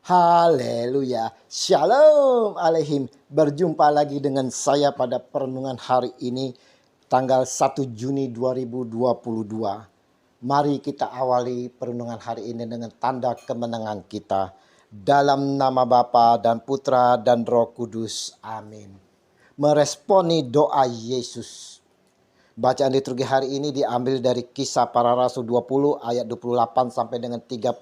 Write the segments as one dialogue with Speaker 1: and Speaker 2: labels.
Speaker 1: Haleluya. Shalom aleihim. Berjumpa lagi dengan saya pada perenungan hari ini tanggal 1 Juni 2022. Mari kita awali perenungan hari ini dengan tanda kemenangan kita. Dalam nama Bapa dan Putra dan Roh Kudus. Amin. Meresponi doa Yesus. Bacaan liturgi hari ini diambil dari Kisah Para Rasul 20 ayat 28 sampai dengan 38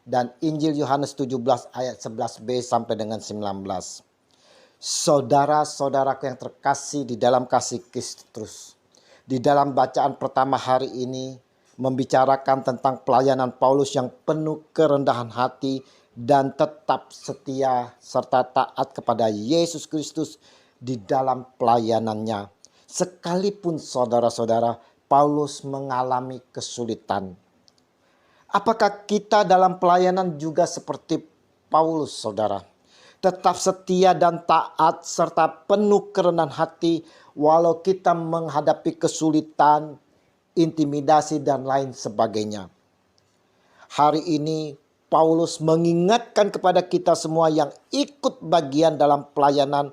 Speaker 1: dan Injil Yohanes 17 ayat 11b sampai dengan 19. Saudara-saudaraku yang terkasih di dalam kasih Kristus. Di dalam bacaan pertama hari ini membicarakan tentang pelayanan Paulus yang penuh kerendahan hati dan tetap setia serta taat kepada Yesus Kristus di dalam pelayanannya. Sekalipun saudara-saudara Paulus mengalami kesulitan. Apakah kita dalam pelayanan juga seperti Paulus, saudara? Tetap setia dan taat serta penuh kerendahan hati walau kita menghadapi kesulitan, intimidasi dan lain sebagainya. Hari ini Paulus mengingatkan kepada kita semua yang ikut bagian dalam pelayanan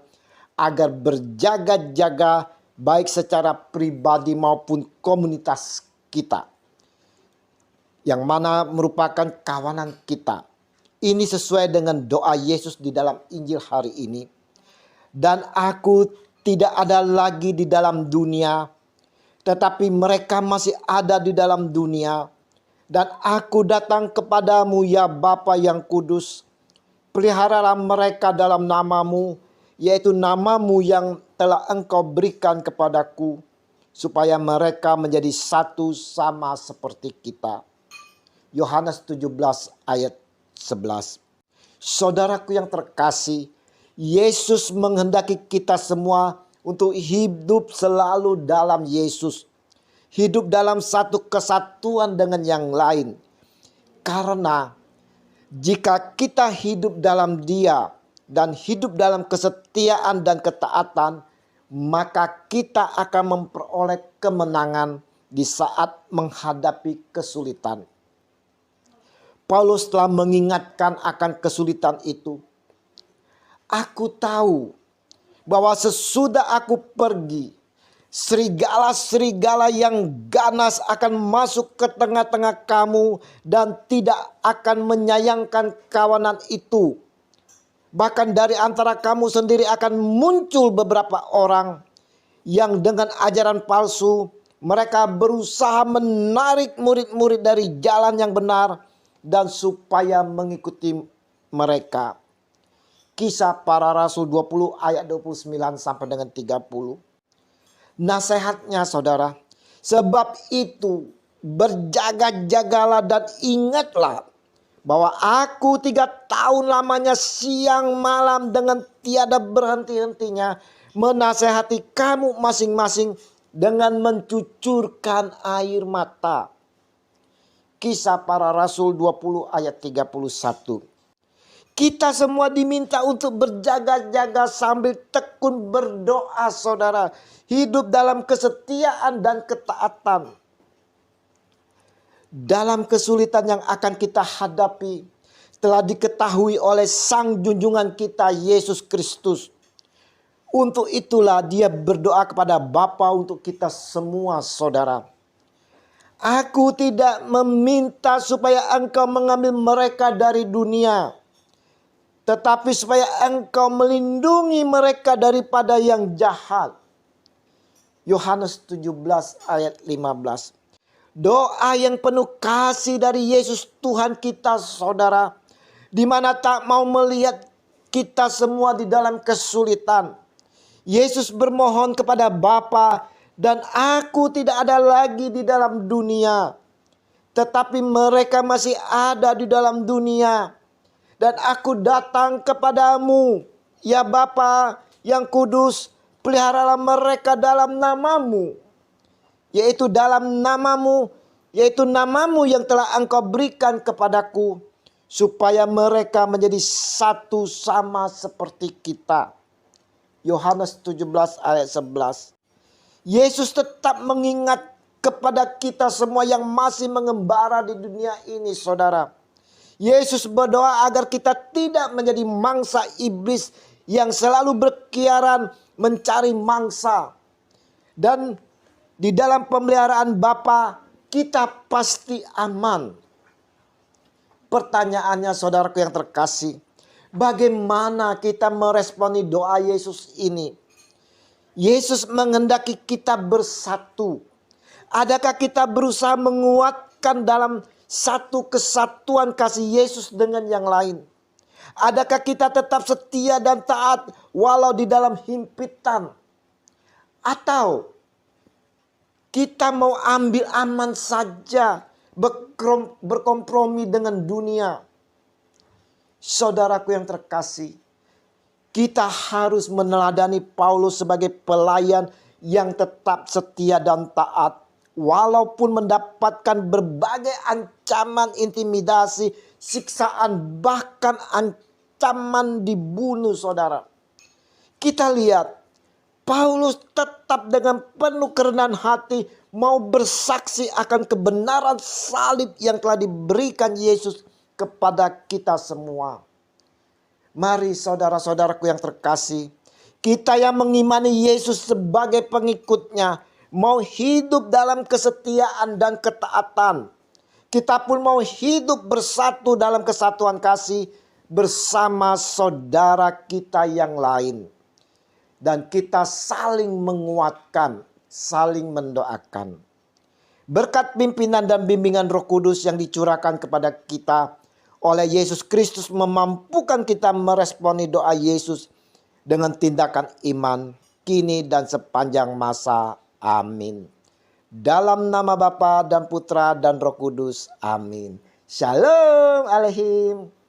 Speaker 1: agar berjaga-jaga baik secara pribadi maupun komunitas kita, yang mana merupakan kawanan kita. Ini sesuai dengan doa Yesus di dalam Injil hari ini. Dan aku tidak ada lagi di dalam dunia, tetapi mereka masih ada di dalam dunia. Dan aku datang kepadamu ya Bapa yang kudus. Peliharalah mereka dalam namamu, yaitu namamu yang telah engkau berikan kepadaku, supaya mereka menjadi satu sama seperti kita. Yohanes 17 ayat 11. Saudaraku yang terkasih, Yesus menghendaki kita semua untuk hidup selalu dalam Yesus. Hidup dalam satu kesatuan dengan yang lain. Karena jika kita hidup dalam Dia dan hidup dalam kesetiaan dan ketaatan, maka kita akan memperoleh kemenangan di saat menghadapi kesulitan. Paulus telah mengingatkan akan kesulitan itu. Aku tahu bahwa sesudah aku pergi, serigala-serigala yang ganas akan masuk ke tengah-tengah kamu dan tidak akan menyayangkan kawanan itu. Bahkan dari antara kamu sendiri akan muncul beberapa orang yang dengan ajaran palsu, mereka berusaha menarik murid-murid dari jalan yang benar dan supaya mengikuti mereka. Kisah Para Rasul 20 ayat 29 sampai dengan 30. Nasihatnya saudara, sebab itu berjaga-jagalah dan ingatlah bahwa aku 3 tahun lamanya siang malam dengan tiada berhenti-hentinya menasehati kamu masing-masing dengan mencucurkan air mata. Kisah Para Rasul 20 ayat 31. Kita semua diminta untuk berjaga-jaga sambil tekun berdoa saudara. Hidup dalam kesetiaan dan ketaatan. Dalam kesulitan yang akan kita hadapi telah diketahui oleh Sang Junjungan kita Yesus Kristus. Untuk itulah Dia berdoa kepada Bapa untuk kita semua saudara. Aku tidak meminta supaya engkau mengambil mereka dari dunia, tetapi supaya engkau melindungi mereka daripada yang jahat. Yohanes 17 ayat 15. Doa yang penuh kasih dari Yesus Tuhan kita saudara, di mana tak mau melihat kita semua di dalam kesulitan. Yesus bermohon kepada Bapa, dan aku tidak ada lagi di dalam dunia, tetapi mereka masih ada di dalam dunia. Dan aku datang kepadamu, ya Bapa yang kudus, peliharalah mereka dalam namamu, yaitu namamu yang telah engkau berikan kepadaku, supaya mereka menjadi satu sama seperti kita. Yohanes 17 ayat 11. Yesus tetap mengingat kepada kita semua yang masih mengembara di dunia ini saudara. Yesus berdoa agar kita tidak menjadi mangsa iblis yang selalu berkeliaran mencari mangsa. Dan di dalam pemeliharaan Bapa kita pasti aman. Pertanyaannya saudaraku yang terkasih, bagaimana kita meresponi doa Yesus ini? Yesus menghendaki kita bersatu. Adakah kita berusaha menguatkan dalam satu kesatuan kasih Yesus dengan yang lain? Adakah kita tetap setia dan taat walau di dalam himpitan? Atau kita mau ambil aman saja, berkompromi dengan dunia? Saudaraku yang terkasih, kita harus meneladani Paulus sebagai pelayan yang tetap setia dan taat. Walaupun mendapatkan berbagai ancaman, intimidasi, siksaan, bahkan ancaman dibunuh, saudara. Kita lihat, Paulus tetap dengan penuh kerendahan hati mau bersaksi akan kebenaran salib yang telah diberikan Yesus kepada kita semua. Mari saudara-saudaraku yang terkasih, kita yang mengimani Yesus sebagai pengikutnya, mau hidup dalam kesetiaan dan ketaatan. Kita pun mau hidup bersatu dalam kesatuan kasih bersama saudara kita yang lain. Dan kita saling menguatkan, saling mendoakan. Berkat pimpinan dan bimbingan Roh Kudus yang dicurahkan kepada kita oleh Yesus Kristus memampukan kita meresponi doa Yesus dengan tindakan iman kini dan sepanjang masa. Amin. Dalam nama Bapa dan Putra dan Roh Kudus. Amin. Shalom Aleihim.